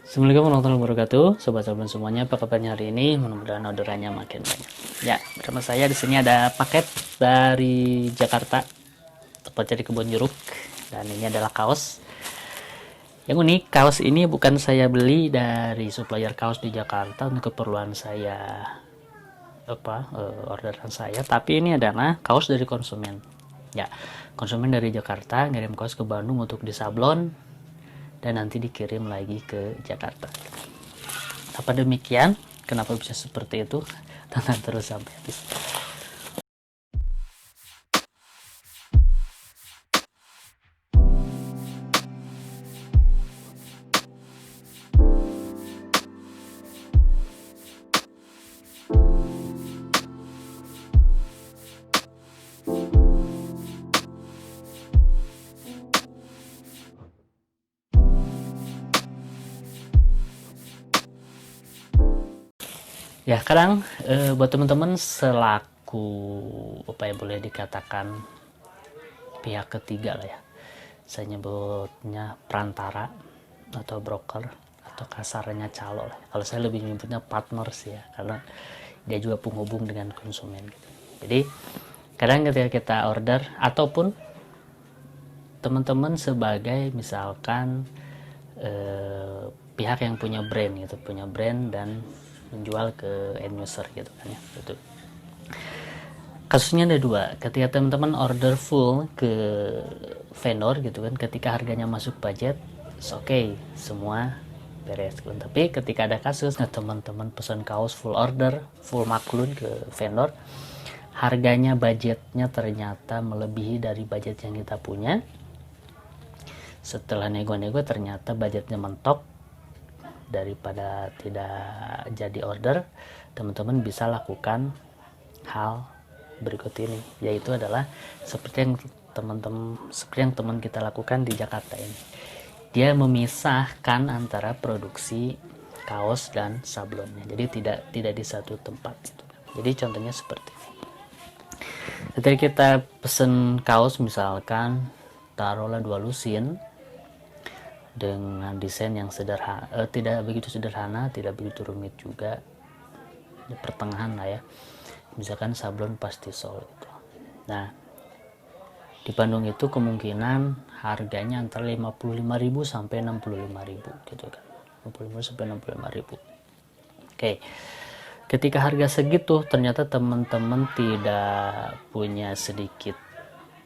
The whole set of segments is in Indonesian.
Assalamualaikum warahmatullahi wabarakatuh, sobat sablon semuanya. Apa kabarnya hari ini? Mudah-mudahan orderannya makin banyak. Ya, bersama saya di sini ada paket dari Jakarta, tepatnya di Kebon Jeruk, dan ini adalah kaos. Yang unik, kaos ini bukan saya beli dari supplier kaos di Jakarta untuk keperluan saya orderan saya, tapi ini adalah kaos dari konsumen. Ya, konsumen dari Jakarta ngirim kaos ke Bandung untuk disablon dan nanti dikirim lagi ke Jakarta. Apa demikian? Kenapa bisa seperti itu? Tonton terus sampai habis. Ya, kadang buat teman-teman selaku apa ya boleh dikatakan pihak ketiga lah ya. Saya nyebutnya perantara atau broker atau kasarnya calo lah. Kalau saya lebih menyebutnya partner sih ya, karena dia juga penghubung dengan konsumen gitu. Jadi kadang ketika kita order ataupun teman-teman sebagai misalkan pihak yang punya brand gitu, punya brand dan menjual ke end user gitu kan ya, gitu. Kasusnya ada dua, ketika teman-teman order full ke vendor gitu kan, ketika harganya masuk budget, oke, semua beres kan. Tapi ketika ada kasus, nah teman-teman pesan kaos full order, full maklun ke vendor, harganya budgetnya ternyata melebihi dari budget yang kita punya. Setelah nego-nego ternyata budgetnya mentok, daripada tidak jadi order, teman-teman bisa lakukan hal berikut ini, yaitu adalah seperti yang teman kita lakukan di Jakarta ini. Dia memisahkan antara produksi kaos dan sablonnya, jadi tidak di satu tempat gitu. Jadi contohnya seperti ini. Ketika kita pesen kaos misalkan taruhlah 2 lusin dengan desain yang sederhana, tidak begitu sederhana, tidak begitu rumit juga, di pertengahan lah ya, misalkan sablon pastisol itu. Nah, di Bandung itu kemungkinan harganya antara 55.000 sampai 65.000 gitu kan, 55 sampai 65.000. Oke, ketika harga segitu ternyata teman-teman tidak punya sedikit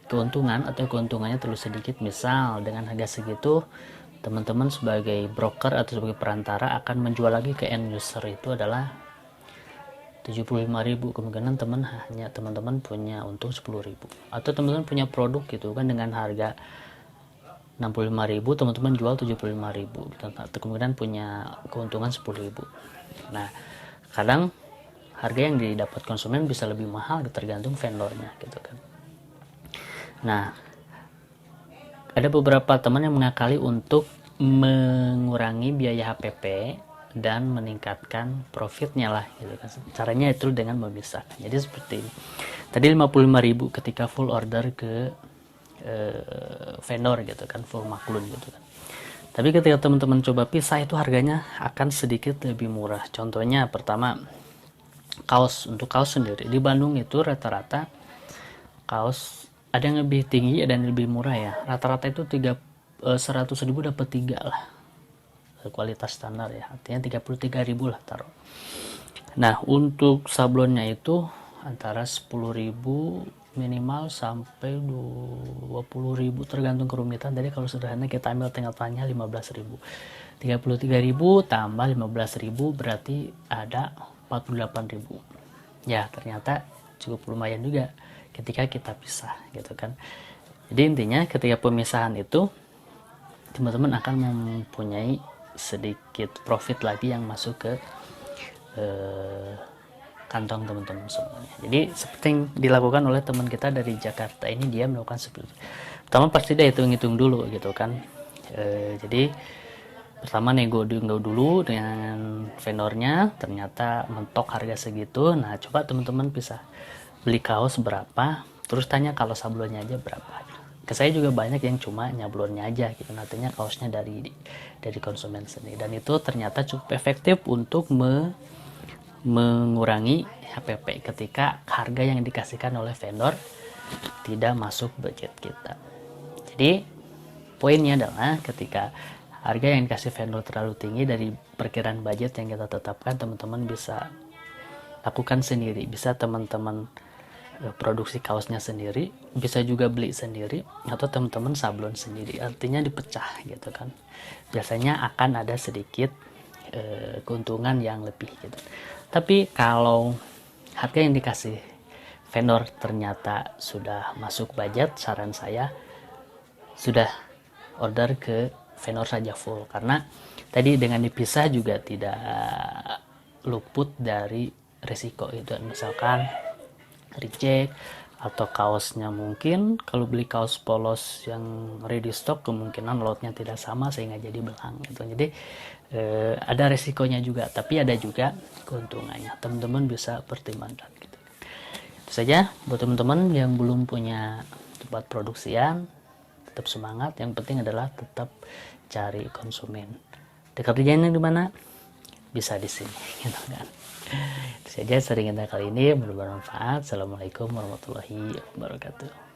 keuntungan atau keuntungannya terlalu sedikit. Misal dengan harga segitu teman-teman sebagai broker atau sebagai perantara akan menjual lagi ke end user, itu adalah 75.000. Kemungkinan teman-teman punya untung 10.000. Atau teman-teman punya produk gitu kan dengan harga 65.000, teman-teman jual 75.000, kemungkinan punya keuntungan 10.000. Nah, kadang harga yang didapat konsumen bisa lebih mahal tergantung vendornya gitu kan. Nah, ada beberapa teman yang mengakali untuk mengurangi biaya HPP dan meningkatkan profitnya lah gitu kan. Caranya itu dengan memisahkan. Jadi seperti ini. Tadi 55.000 ketika full order ke vendor gitu kan, full maklun gitu kan. Tapi ketika teman-teman coba pisah, itu harganya akan sedikit lebih murah. Contohnya pertama, kaos. Untuk kaos sendiri di Bandung itu rata-rata kaos ada yang lebih tinggi, ada yang lebih murah ya. Rata-rata itu 100.000 dapat 3 lah, kualitas standar ya, artinya 33.000 lah taruh. Nah, untuk sablonnya itu antara 10.000 minimal sampai 20.000 tergantung kerumitan. Jadi kalau sederhana kita ambil tengah-tengahnya 15.000, 33.000 tambah 15.000 berarti ada 48.000. Ya, ternyata cukup lumayan juga ketika kita pisah gitu kan. Jadi intinya ketika pemisahan itu teman-teman akan mempunyai sedikit profit lagi yang masuk ke kantong teman-teman semuanya. Jadi seperti yang dilakukan oleh teman kita dari Jakarta ini, dia melakukan seperti itu. Pertama pasti dia hitung-hitung dulu gitu kan. Jadi pertama nego dulu dengan vendornya, ternyata mentok harga segitu. Nah, coba teman-teman bisa beli kaos berapa, terus tanya kalau sablonnya aja berapa. ke saya juga banyak yang cuma nyablonnya aja gitu, nantinya kaosnya dari konsumen sendiri, dan itu ternyata cukup efektif untuk mengurangi HPP ketika harga yang dikasihkan oleh vendor tidak masuk budget kita. Jadi poinnya adalah ketika harga yang dikasih vendor terlalu tinggi dari perkiraan budget yang kita tetapkan, teman-teman bisa lakukan sendiri, bisa teman-teman produksi kaosnya sendiri, bisa juga beli sendiri, atau teman-teman sablon sendiri, artinya dipecah gitu kan, biasanya akan ada sedikit keuntungan yang lebih gitu. Tapi kalau harga yang dikasih vendor ternyata sudah masuk budget, saran saya sudah order ke vendor saja full, karena tadi dengan dipisah juga tidak luput dari risiko itu, misalkan reject atau kaosnya, mungkin kalau beli kaos polos yang ready stock kemungkinan lotnya tidak sama sehingga jadi belang gitu. Jadi ada resikonya juga, tapi ada juga keuntungannya, teman-teman bisa pertimbangkan gitu. Itu saja buat teman-teman yang belum punya tempat produksian, tetap semangat, yang penting adalah tetap cari konsumen. Kerjanya di mana? Bisa di sini gitu kan. Itu saja sharing kita kali ini, mudah bermanfaat. Assalamualaikum warahmatullahi wabarakatuh.